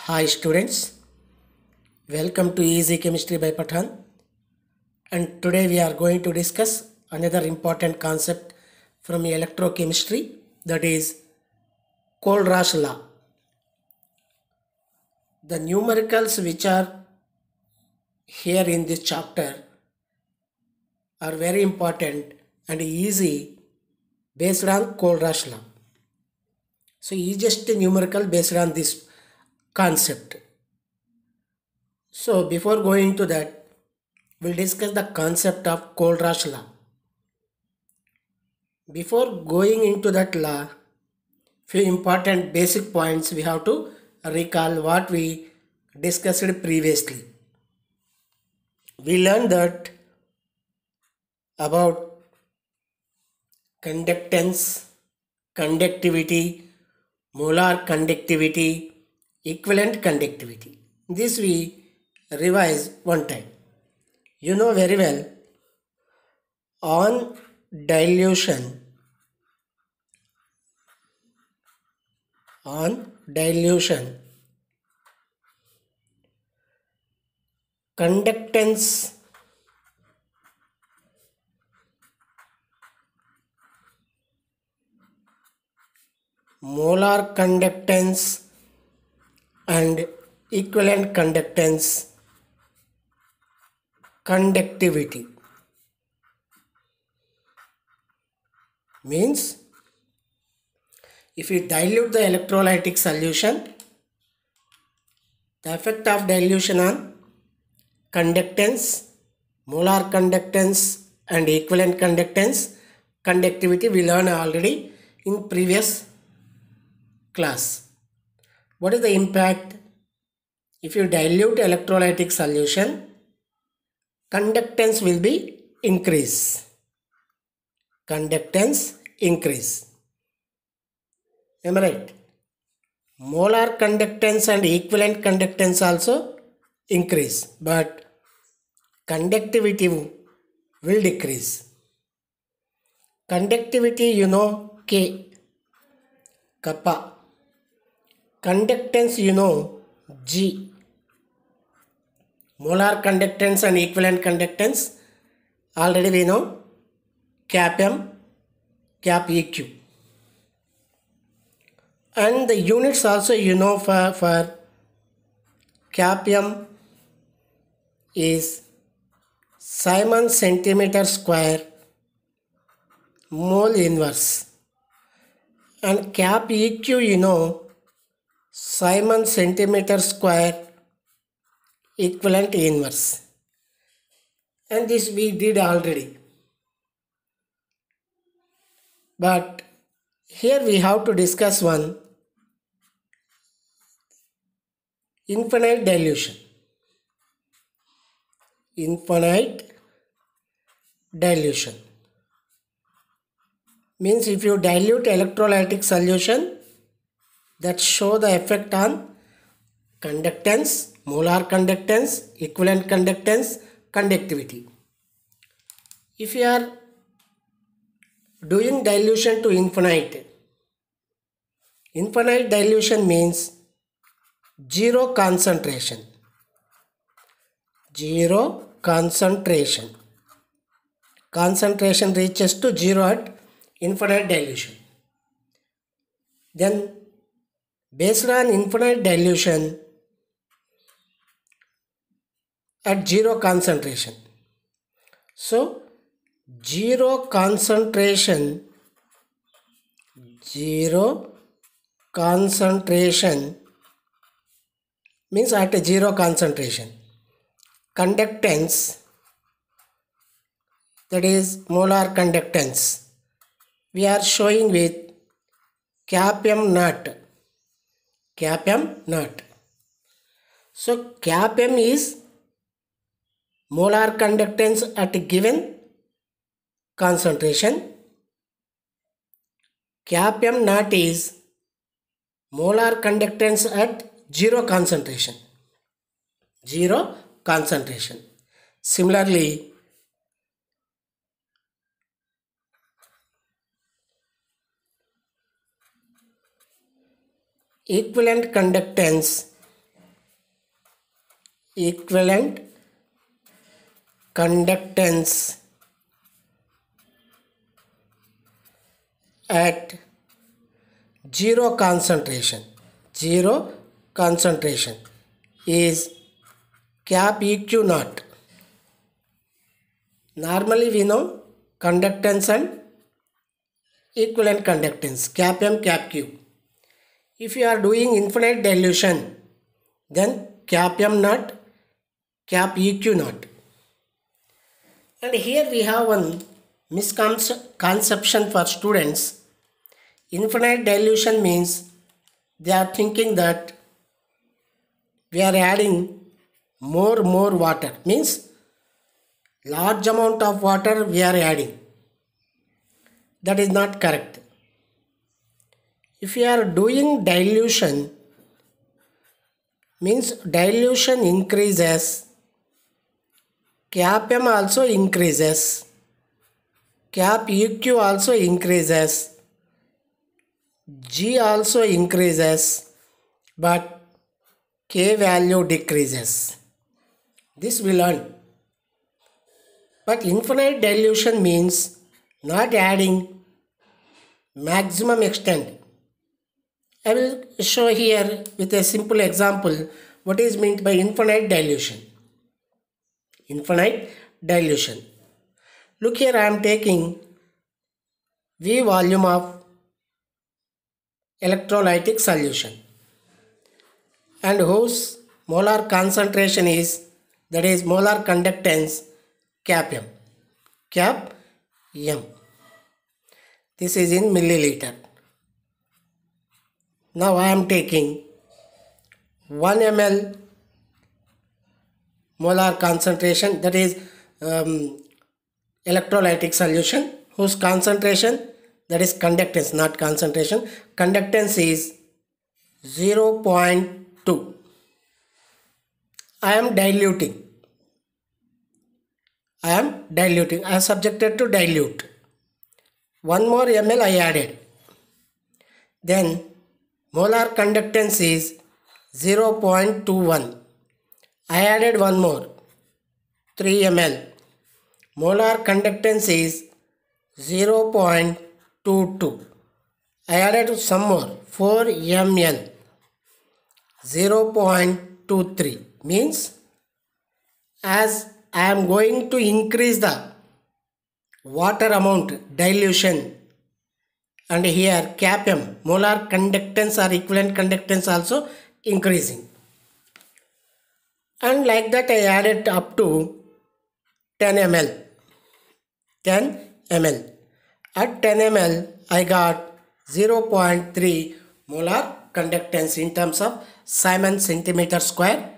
Hi students, welcome to Easy Chemistry by Pathan, and today we are going to discuss another important concept from electrochemistry, that is Kohlrausch law. The numericals which are here in this chapter are very important and easy based on Kohlrausch law. So easiest numerical based on this concept. So before going to that, we'll discuss the concept of Kohlrausch law. Before going into that law, few important basic points we have to recall what we discussed previously. We learned that about conductance, conductivity, molar conductivity, equivalent conductivity. This we revise one time. You know very well, on dilution, conductance molar conductance and equivalent conductance conductivity means if you dilute the electrolytic solution, the effect of dilution on conductance, molar conductance and equivalent conductance conductivity we learned already in previous class. What is the impact? If you dilute electrolytic solution, conductance will be increase. Conductance increase. Am I right? Molar conductance and equivalent conductance also increase, but conductivity will decrease. Conductivity, you know, K, kappa. Conductance, you know, G. Molar conductance and equivalent conductance, already we know, cap M, cap EQ. And the units also you know for cap M is Siemens centimeter square mole inverse, and cap EQ you know Siemens centimeter square equivalent inverse, and this we did already, but here we have to discuss one infinite dilution. Infinite dilution means if you dilute electrolytic solution, that show the effect on conductance, molar conductance, equivalent conductance, conductivity. If you are doing dilution to infinite dilution means zero concentration. Zero concentration. Concentration reaches to zero at infinite dilution. Then based on infinite dilution at zero concentration. So zero concentration means at a zero concentration. Conductance, that is molar conductance, we are showing with cap M naught. Cap M naught. So cap M is molar conductance at a given concentration. Cap M naught is molar conductance at zero concentration. Zero concentration. Similarly, equivalent conductance equivalent conductance at zero concentration is cap EQ naught. Normally we know conductance and equivalent conductance, cap M, cap Q. If you are doing infinite dilution, then cap M naught, cap EQ naught. And here we have one misconception for students. Infinite dilution means they are thinking that we are adding more water, means large amount of water we are adding. That is not correct. If you are doing dilution, means dilution increases, cap M also increases, cap EQ also increases, G also increases, but K value decreases. This we learn. But infinite dilution means not adding maximum extent. I will show here with a simple example what is meant by infinite dilution. Infinite dilution. Look here, I am taking V volume of electrolytic solution and whose molar concentration is, that is molar conductance, cap M. Cap M. This is in milliliter. Now I am taking 1 ml molar concentration, that is electrolytic solution whose concentration, that is conductance, not concentration, conductance is 0.2. I am diluting. I am subjected to dilute. 1 more ml I added. Then molar conductance is 0.21. I added 1 more, 3 ml. Molar conductance is 0.22. I added some more, 4 ml. 0.23 means as I am going to increase the water amount, dilution, and here cap M, molar conductance or equivalent conductance also increasing. And like that I added up to 10 ml. 10 ml. At 10 ml I got 0.3 molar conductance in terms of Siemens centimeter square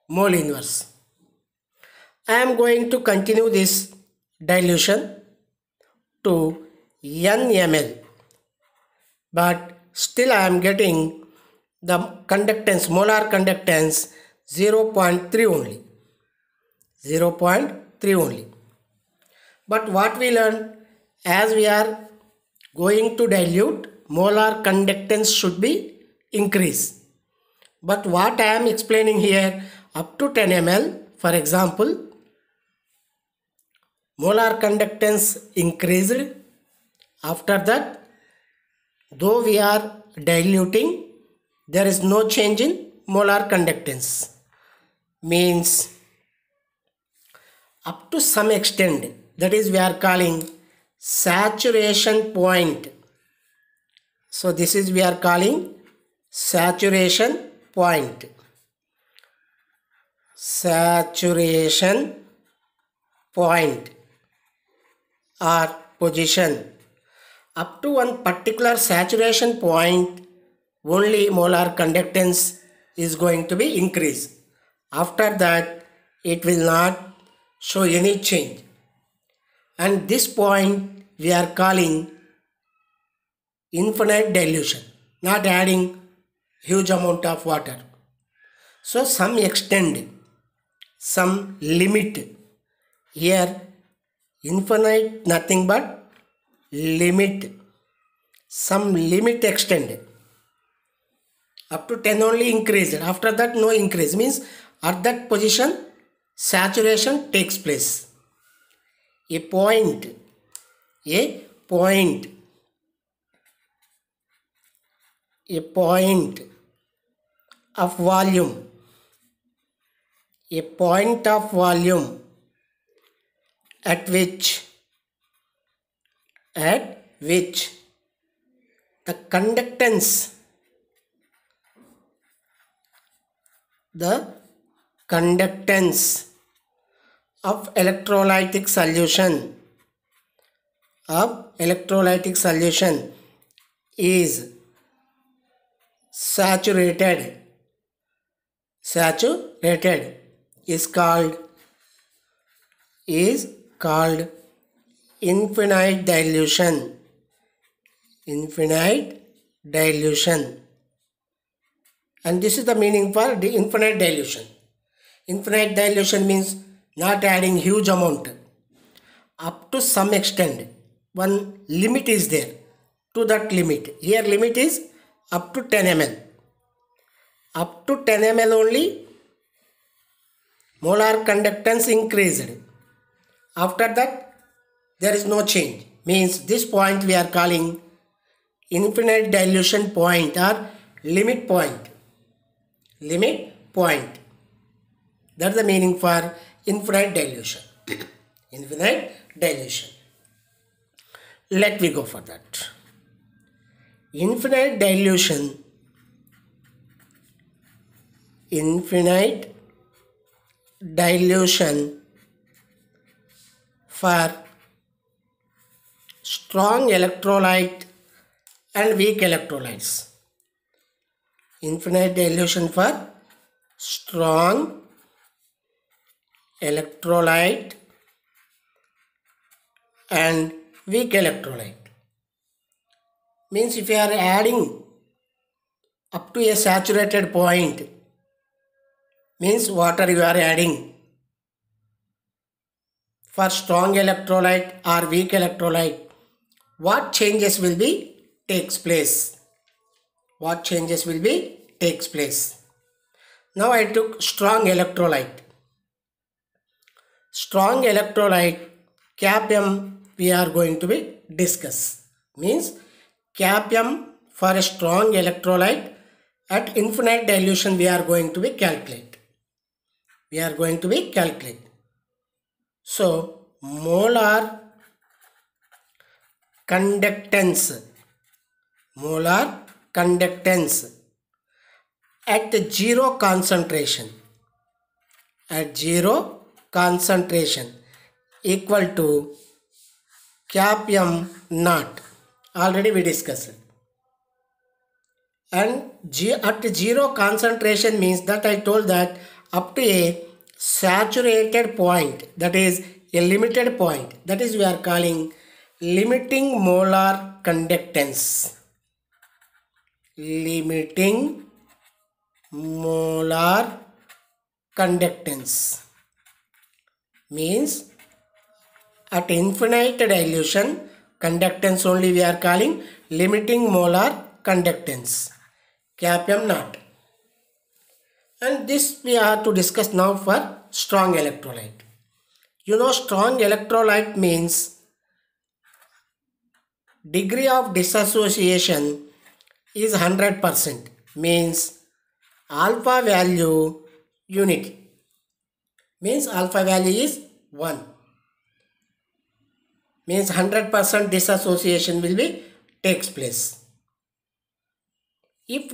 mole inverse. I am going to continue this dilution to n ml, but still I am getting the conductance, molar conductance 0.3 only. 0.3 only. But what we learned, as we are going to dilute, molar conductance should be increased. But what I am explaining here, up to 10 ml, for example, molar conductance increased. After that, though we are diluting, there is no change in molar conductance. Means up to some extent, that is we are calling saturation point. So this is we are calling saturation point. Saturation point or position. Up to one particular saturation point, only molar conductance is going to be increased. After that, it will not show any change. And this point we are calling infinite dilution, not adding huge amount of water. So some extent, some limit. Here infinite nothing but limit. Some limit extended. Up to 10 only increased. After that no increase. Means At that position, saturation takes place. A point of volume, at which the conductance of electrolytic solution is saturated is called infinite dilution. And this is the meaning for the infinite dilution. Infinite dilution means not adding huge amount. Up to some extent, one limit is there. To that limit, here limit is up to 10 ml. Up to 10 ml only molar conductance increased. After that, there is no change. Means this point we are calling infinite dilution point or limit point. That's the meaning for infinite dilution. Let me go for that. Infinite dilution for strong electrolyte and weak electrolytes. Infinite dilution for strong electrolyte and weak electrolyte. Means if you are adding up to a saturated point, means water you are adding for strong electrolyte or weak electrolyte, what changes will be takes place? Now I took strong electrolyte. CAPM we are going to be discuss. Means CAPM for a strong electrolyte at infinite dilution we are going to be calculate. So molar conductance at zero concentration equal to CAPM naught. Already we discussed it. And at zero concentration means that I told that up to a saturated point, that is a limited point, that is we are calling limiting molar conductance. Means at infinite dilution conductance only we are calling limiting molar conductance, CAPM naught. And this we have to discuss now for strong electrolyte. You know, strong electrolyte means degree of dissociation is 100%. Means alpha value unit. Means alpha value is 1. Means 100% dissociation will be takes place. If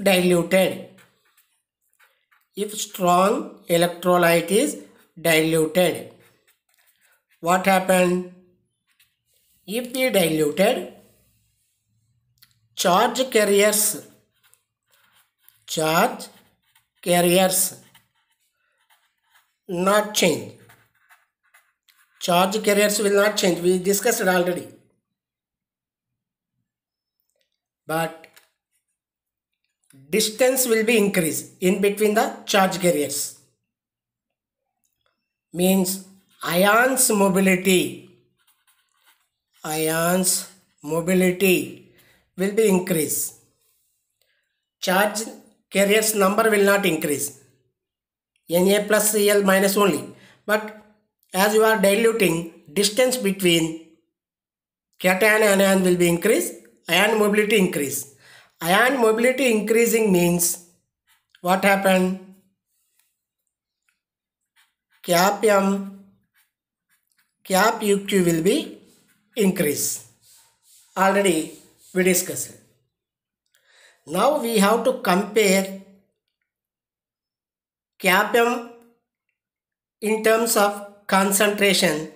strong electrolyte is diluted, what happened? If we diluted, charge carriers not change. Charge carriers will not change. We discussed it already. But distance will be increased in between the charge carriers. Means ions mobility will be increased. Charge carriers number will not increase. Na plus Cl minus only. But as you are diluting, distance between cation and anion will be increased, ion mobility increase. Ion mobility increasing means what happened? Cap M, cap UQ will be increase. Already we discussed. Now we have to compare cap M in terms of concentration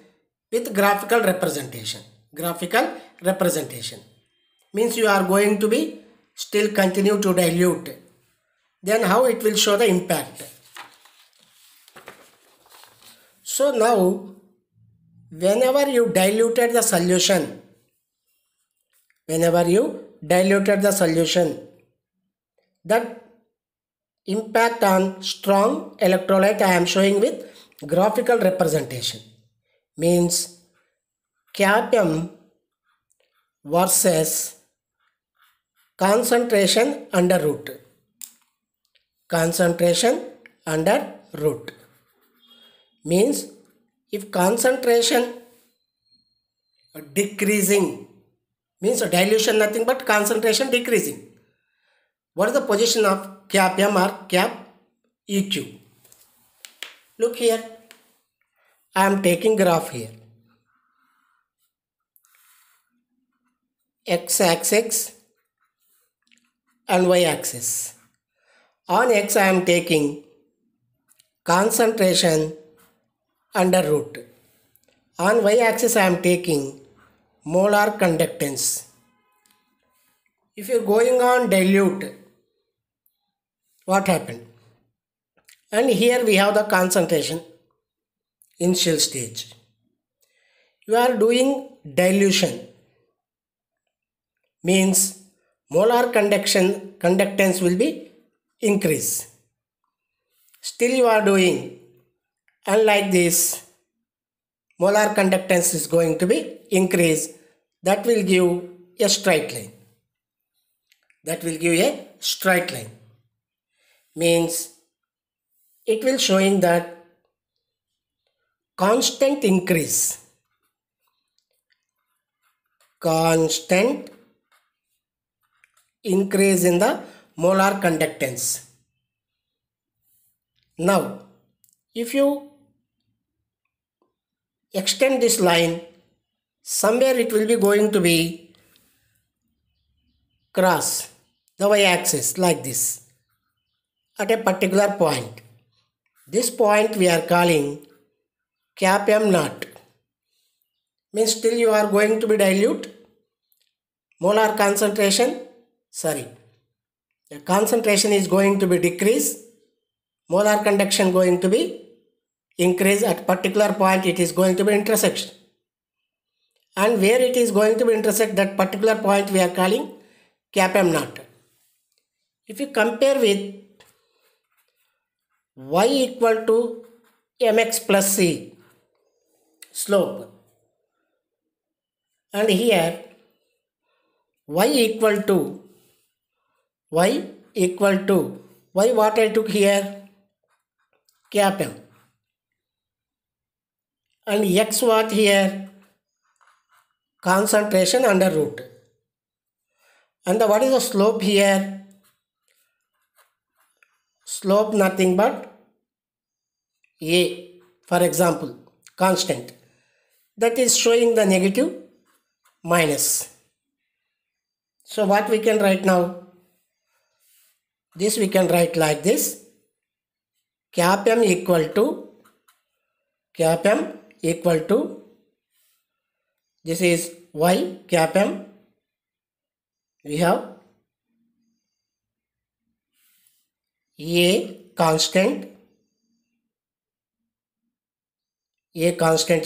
with graphical representation. Graphical representation means you are going to be still continue to dilute. Then how it will show the impact. So now whenever you diluted the solution, that impact on strong electrolyte I am showing with graphical representation. Means cap M versus concentration under root. Concentration under root. Means if concentration decreasing, means dilution nothing but concentration decreasing. What is the position of cap M or cap EQ? Look here. I am taking graph here. X-axis and y-axis. On X I am taking concentration under root. On y-axis I am taking molar conductance. If you are going on dilute, what happened? And here we have the concentration initial stage. You are doing dilution means molar conductance will be increase. Still you are doing, unlike this, molar conductance is going to be increase. That will give a straight line. Means it will showing that constant increase in the molar conductance. Now if you extend this line, somewhere it will be going to be cross the y-axis like this at a particular point. This point we are calling cap M naught. Means still you are going to be dilute. Molar concentration, the concentration is going to be decrease. Molar conduction going to be increase. At particular point it is going to be intersection. And where it is going to be intersect, that particular point we are calling cap M naught. If you compare with y equal to mx plus c slope, and here y equal to y what I took here, cap M, and x what here, concentration under root. And what is the slope here? Slope nothing but a, for example, constant, that is showing the negative minus. So what we can write now? This we can write like this: cap M equal to this is y cap M. We have a constant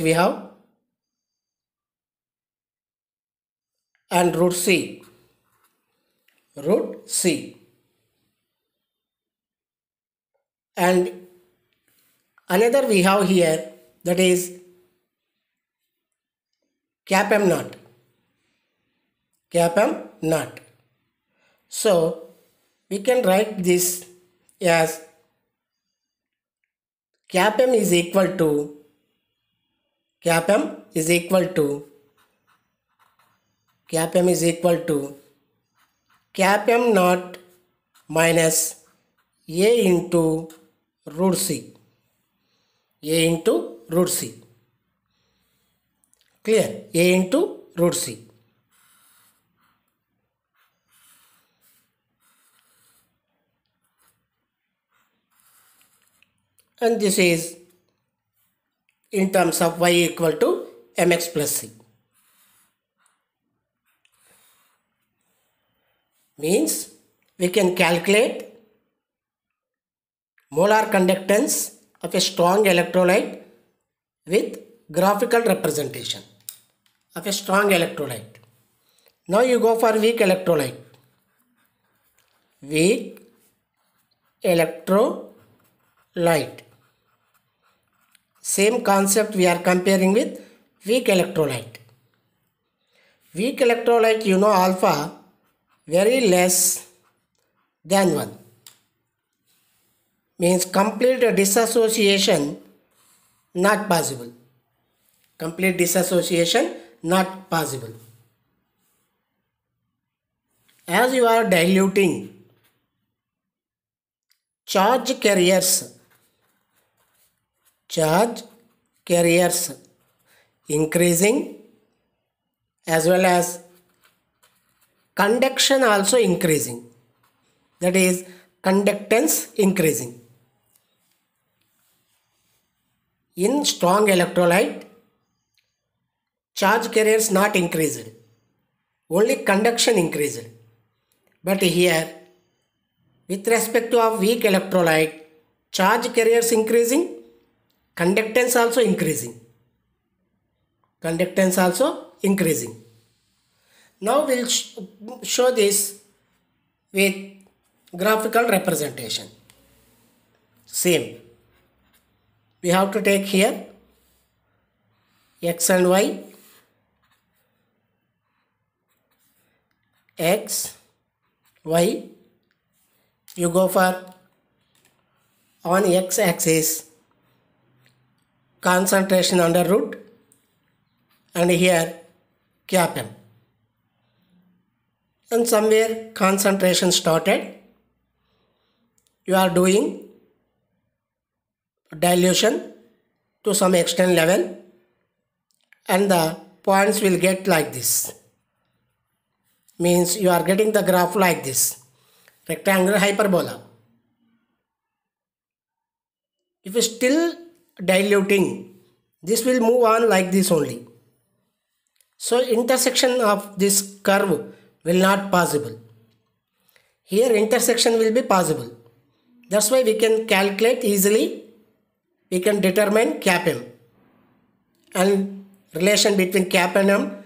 we have, and root c, and another we have here, that is cap M naught. So we can write this as Cap m is equal to cap m is equal to cap m is equal to cap m naught minus a into root c. A into root c. Clear? A into root c. And this is in terms of y equal to mx plus c. Means we can calculate molar conductance of a strong electrolyte with graphical representation of a strong electrolyte. Now you go for weak electrolyte. Weak electrolyte. Same concept we are comparing with weak electrolyte. Weak electrolyte, you know, alpha very less than 1. Means complete dissociation not possible. Complete dissociation not possible. As you are diluting charge carriers increasing as well as conduction also increasing, that is conductance increasing. In strong electrolyte, charge carriers not increased, only conduction increased. But here, with respect to a weak electrolyte, charge carriers increasing, conductance also increasing. Conductance also increasing. Now we'll show this with graphical representation. Same. We have to take here x and y. X, y. You go for on x-axis concentration under root and here cap m. And somewhere concentration started. You are doing dilution to some extent level and the points will get like this. Means you are getting the graph like this, rectangular hyperbola. If you still diluting, this will move on like this only. So intersection of this curve will not possible. Here intersection will be possible. That's why we can calculate easily. We can determine cap m and relation between cap and m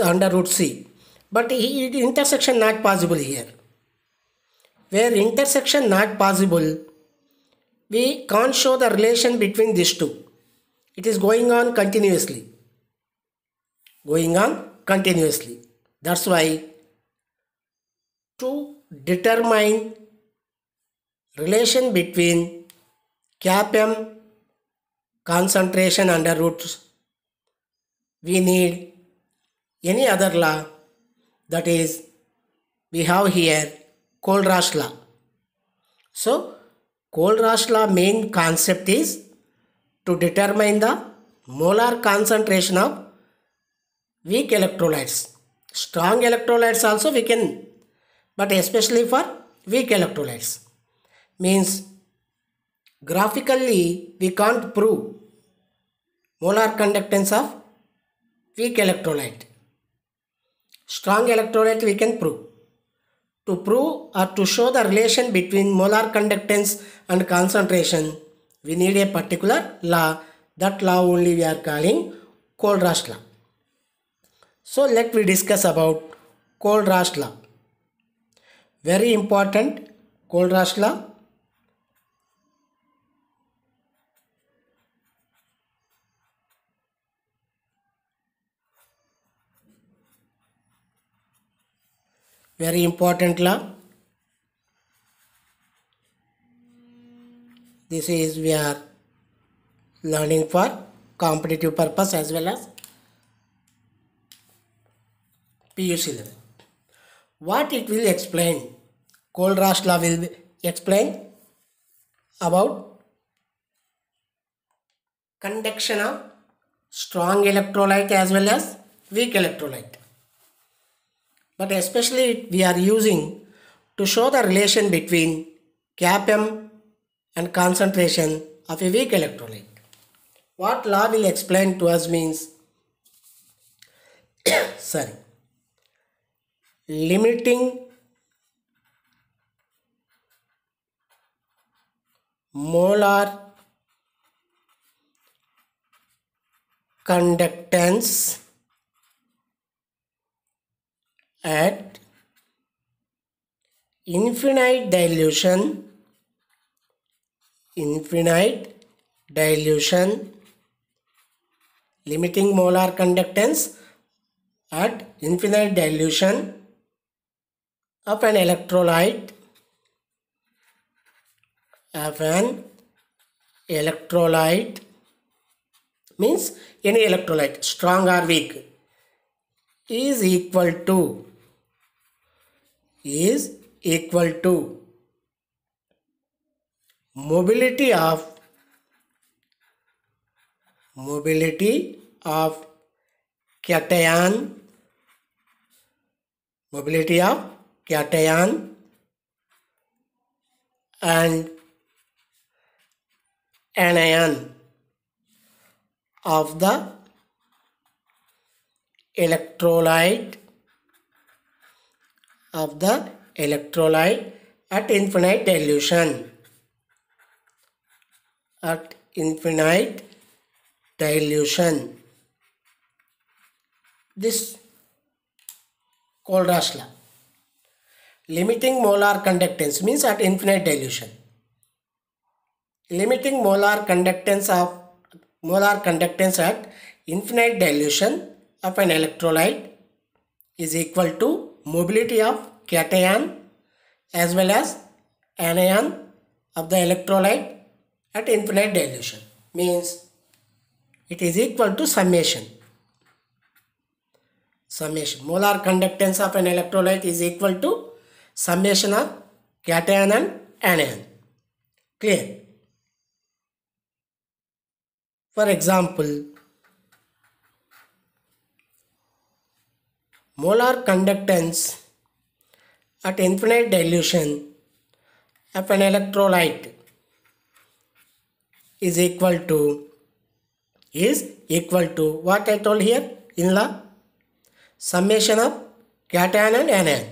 under root c. But intersection not possible here. Where intersection not possible, we can't show the relation between these two. It is going on continuously. Going on continuously. That's why to determine relation between cap m concentration under roots, we need any other law, that is we have here Kohlrausch law. So Kohlrausch law main concept is to determine the molar concentration of weak electrolytes. Strong electrolytes also we can, but especially for weak electrolytes. Means graphically we can't prove molar conductance of weak electrolyte. Strong electrolyte we can prove. To prove or to show the relation between molar conductance and concentration, we need a particular law. That law only we are calling Kohlrausch law. So let me discuss about Kohlrausch law. Very important Kohlrausch law. Very important law. This is we are learning for competitive purpose as well as PUC level. What it will explain? Kohlraasch law will explain about conduction of strong electrolyte as well as weak electrolyte. But especially we are using to show the relation between CAPM and concentration of a weak electrolyte. What law will explain to us means limiting molar conductance at infinite dilution limiting molar conductance at infinite dilution of an electrolyte means any electrolyte, strong or weak, is equal to mobility of cation and anion of the electrolyte at infinite dilution. This Kohlraasch law. Limiting molar conductance means at infinite dilution. Limiting molar conductance at infinite dilution of an electrolyte is equal to mobility of cation as well as anion of the electrolyte at infinite dilution. Means it is equal to summation. Molar conductance of an electrolyte is equal to summation of cation and anion. Clear? For example, molar conductance at infinite dilution of an electrolyte is equal to what I told here in law, summation of cation and anion,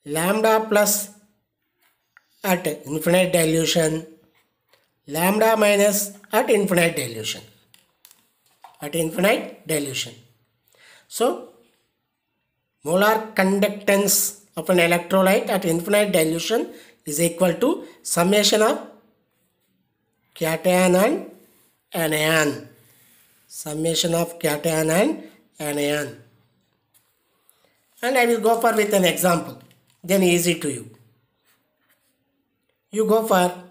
lambda plus at infinite dilution, lambda minus at infinite dilution. So molar conductance of an electrolyte at infinite dilution is equal to summation of cation and anion. And I will go for with an example, then easy to you. You go for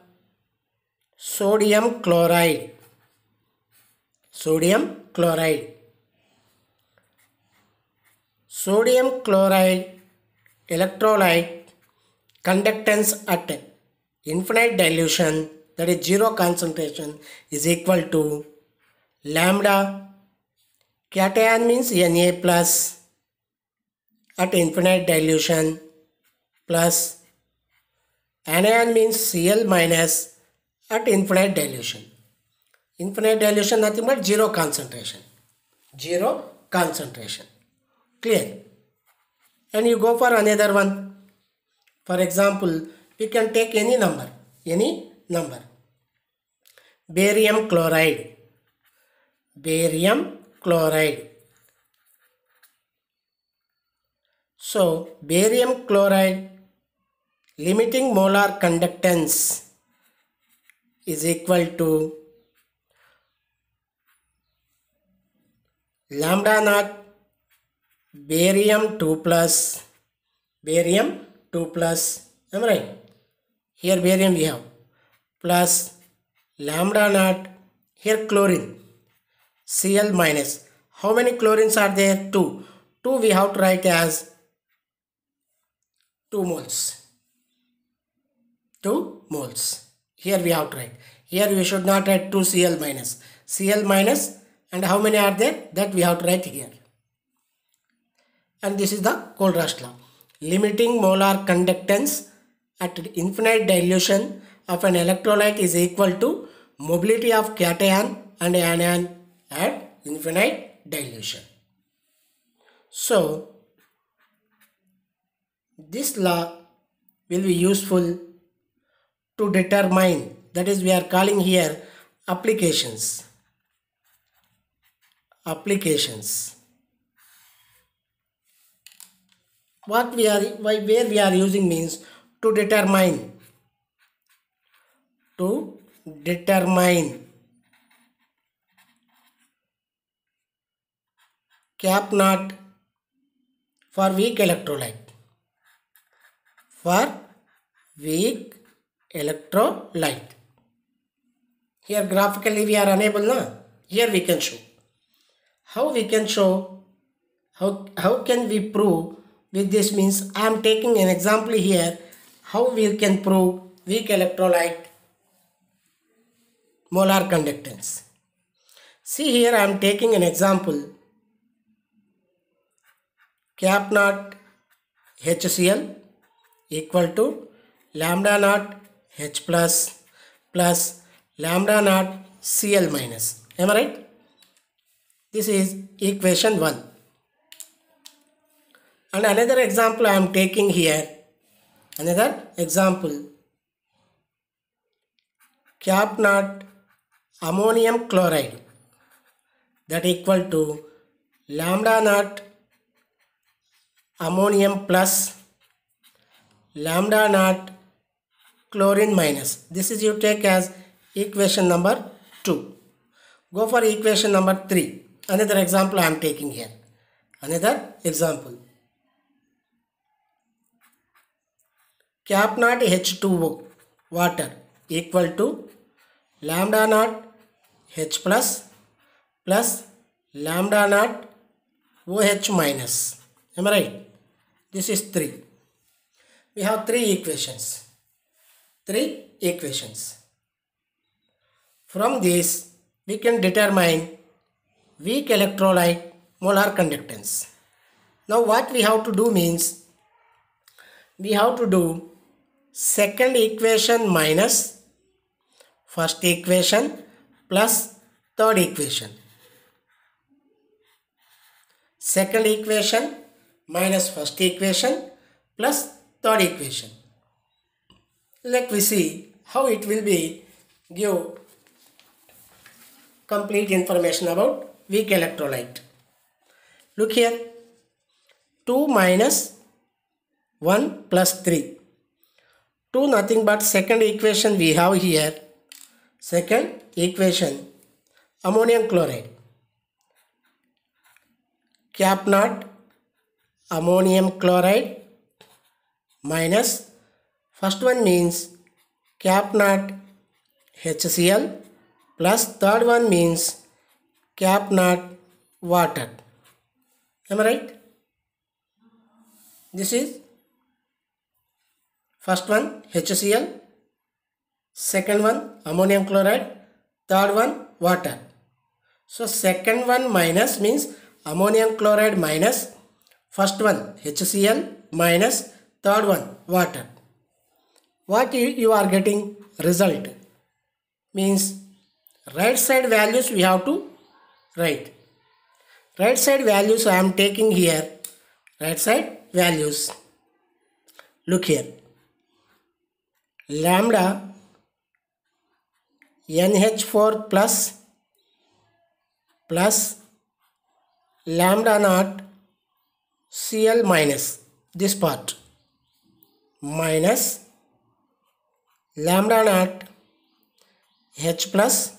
sodium chloride. Sodium chloride electrolyte conductance at infinite dilution, that is zero concentration, is equal to lambda, cation means Na plus at infinite dilution, plus anion means Cl minus at infinite dilution. Infinite dilution nothing but zero concentration. Clear? And you go for another one. For example, we can take any number. Barium chloride. So barium chloride limiting molar conductance is equal to lambda naught barium 2 plus, am I right? Here barium we have, plus lambda naught Here chlorine, Cl minus. How many chlorines are there? 2. 2 we have to write as 2 moles. 2 moles. Here we have to write. Here we should not write 2 Cl minus. Cl minus, and how many are there? That we have to write here. And this is the Kohlraasch law. Limiting molar conductance at infinite dilution of an electrolyte is equal to mobility of cation and anion at infinite dilution. So, this law will be useful to determine, that is we are calling here applications. What we are, where we are using means to determine cap knot for weak electrolyte. Here graphically we are unable, na? Here we can show. How we can show? How can we prove? With this means I am taking an example here. How we can prove weak electrolyte molar conductance? See here I am taking an example. Cap knot HCl equal to lambda naught H plus lambda naught Cl minus. Am I right? This is equation 1. And another example I am taking here. Another example. Cap knot ammonium chloride, that equal to lambda naught ammonium plus lambda naught chlorine minus. This is you take as equation number 2. Go for equation number 3. Another example I am taking here. Another example. Cap knot H2O water equal to lambda naught H plus lambda naught OH minus. Am I right? This is 3. We have 3 equations. From this we can determine weak electrolyte molar conductance. Now what we have to do means we have to do second equation minus first equation plus third equation. Second equation minus first equation plus third equation. Let me see how it will be give complete information about weak electrolyte. Look here, 2 minus 1 plus 3. 2 nothing but second equation we have here. Second equation, ammonium chloride. Cap knot ammonium chloride minus first one means cap knot HCl plus third one means cap knot water. Am I right? This is first one HCl, second one ammonium chloride, third one water. So second one minus means ammonium chloride minus first one HCl minus third one water. What you are getting result means right side values we have to write. Right side values I am taking here. Right side values. Look here. Lambda NH4 plus lambda naught Cl minus, this part, minus lambda naught H plus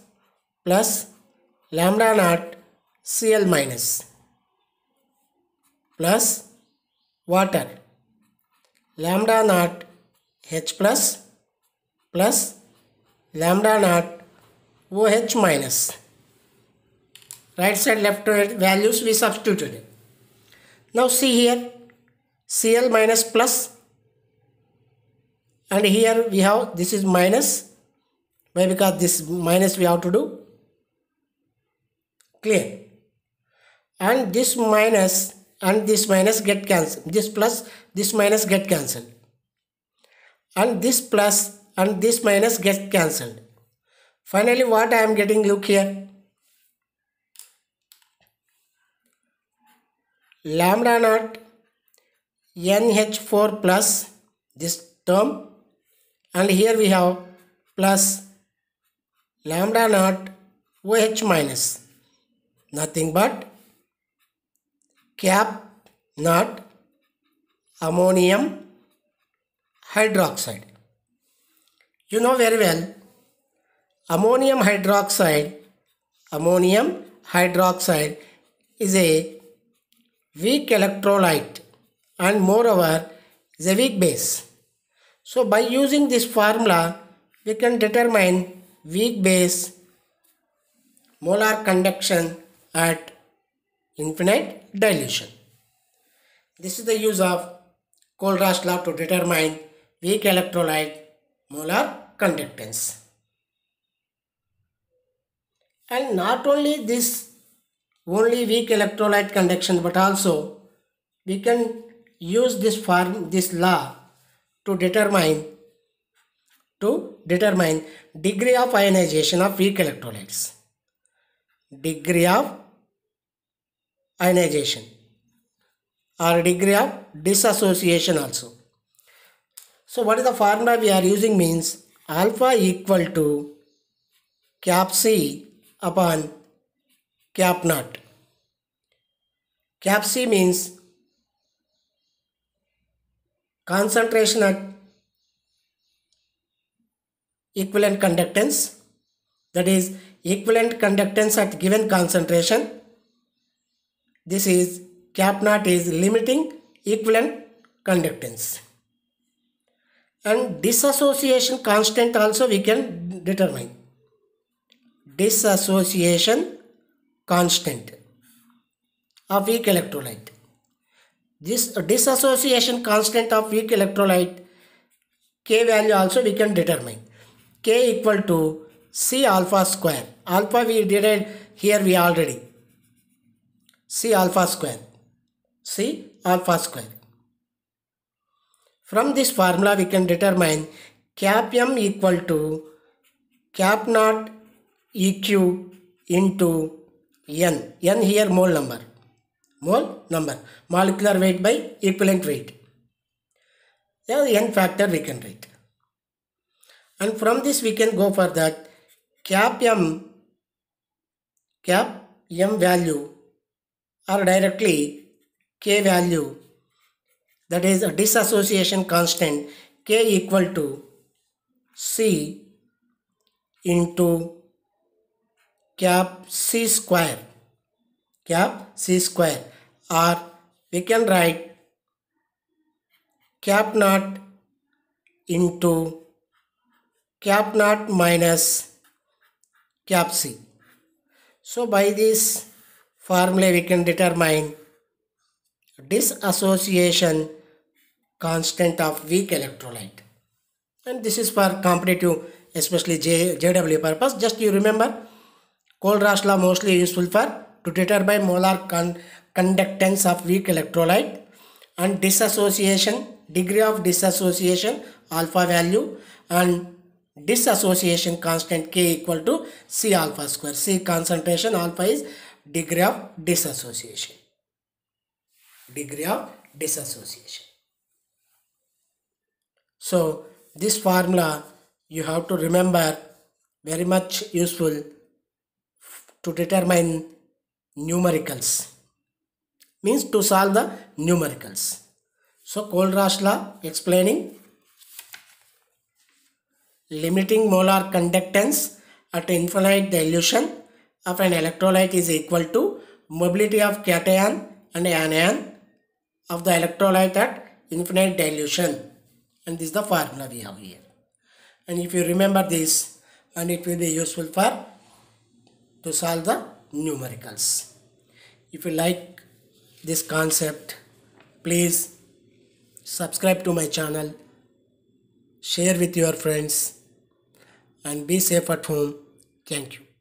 lambda naught Cl minus plus water lambda naught H plus lambda naught OH minus. Right side left values we substituted. Now see here, Cl minus plus, and here we have, this is minus. Why? Because this minus we have to do. Clear? And this minus and this minus get cancelled. This plus, this minus get cancelled. And this plus and this minus get cancelled. Finally, what I am getting, look here. Lambda naught NH4 plus this term, and here we have plus lambda naught OH minus, nothing but cap naught ammonium hydroxide. You know very well, ammonium hydroxide is a weak electrolyte and moreover is a weak base. So by using this formula we can determine weak base molar conduction at infinite dilution. This is the use of Kohlraasch law to determine weak electrolyte molar conductance. And not only this, only weak electrolyte conduction, but also we can use this law to determine degree of ionization of weak electrolytes. Degree of ionization or degree of dissociation also. So what is the formula we are using means alpha equal to cap C upon cap naught. Cap C means concentration at equivalent conductance, that is equivalent conductance at given concentration. This is cap naught is limiting equivalent conductance. And dissociation constant also we can determine. Dissociation constant of weak electrolyte. This dissociation constant of weak electrolyte K value also we can determine. K equal to C alpha square. Alpha we did here we already. C alpha square. C alpha square. From this formula we can determine cap M equal to cap naught EQ into N. N here mole number. Mole number. Molecular weight by equivalent weight. Yeah, N factor we can write. And from this we can go for that cap M value or directly K value, that is a dissociation constant K equal to C into cap C square. Cap C square, or we can write cap naught into cap naught minus cap C. So by this formula we can determine dissociation constant of weak electrolyte. And this is for competitive, especially JW purpose. Just you remember, Kohlraasch law mostly useful for to determine molar conductance of weak electrolyte, and dissociation, degree of dissociation alpha value, and dissociation constant K equal to C alpha square. C concentration, alpha is degree of dissociation. Degree of dissociation. So this formula you have to remember, very much useful to determine numericals, means to solve the numericals. So Kohlraasch law explaining limiting molar conductance at infinite dilution of an electrolyte is equal to mobility of cation and anion of the electrolyte at infinite dilution. And this is the formula we have here. And if you remember this, and it will be useful for to solve the numericals. If you like this concept, please subscribe to my channel, share with your friends, and be safe at home. Thank you.